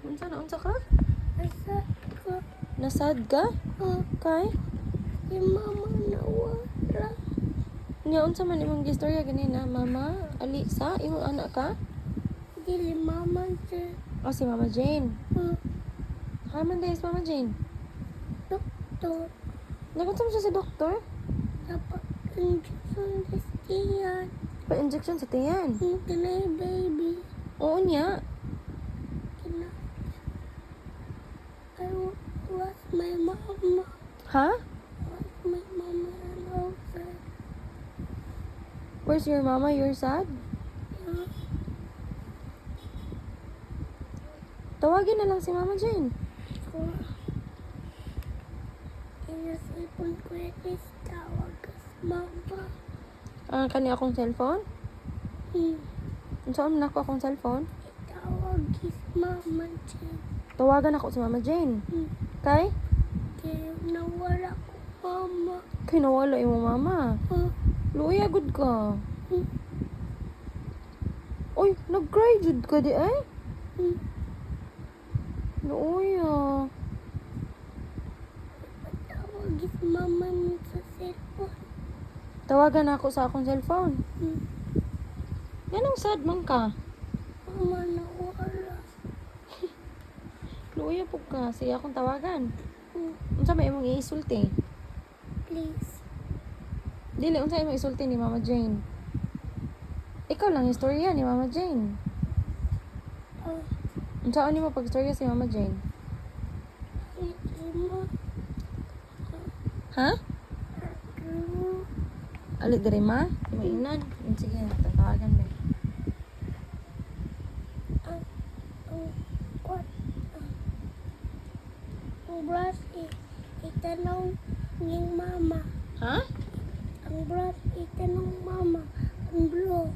Unsa ka? Asa ka? Nasad ka? Kay? Si mama nawala. Nya unsa man imong gistorya ganina, mama? Alisa, imong anak ka? Dili mama siya. O si Mama Jane. Haman dahil si Mama Jane. Doktor. Nagunsa mo siya sa doktor? Dapat injection sa tiyan. Pa-injection sa tiyan. Kinay baby. Oo niya. I was my mama. Ha? Was my mama and outside. Where's your mama? You're sad? Tawagin na lang si Mama Jane. Ko. Inasipon ko is tawag ka sa mama. Kani akong cellphone? Saan na ako akong cellphone? Tawag is mama siya. Tawagan ako si Mama Jane. Kay? Kaya nawala ko mama. Kay nawala imong mama. Luya good ka. Oy, nag-cry jud ka di ay? Luya. Tawag is mama niya sa cellphone. Tawagan ako sa akong cellphone. Ganong sad man ka? Mama nawala. Luya po ka. Sige akong tawagan. Unsa may imong iisulti? Please. Dili, unsa imong isulti ni Mama Jane? Ikaw lang istorya ni Mama Jane. Unsa ani mo pag-istorya si Mama Jane? Ima. Ha? Ali diri ma? Mainan. Sige, tatawagan ba. What? Ang brush itanong ng mama. Ha? Ang brush itanong mama. Ang blue.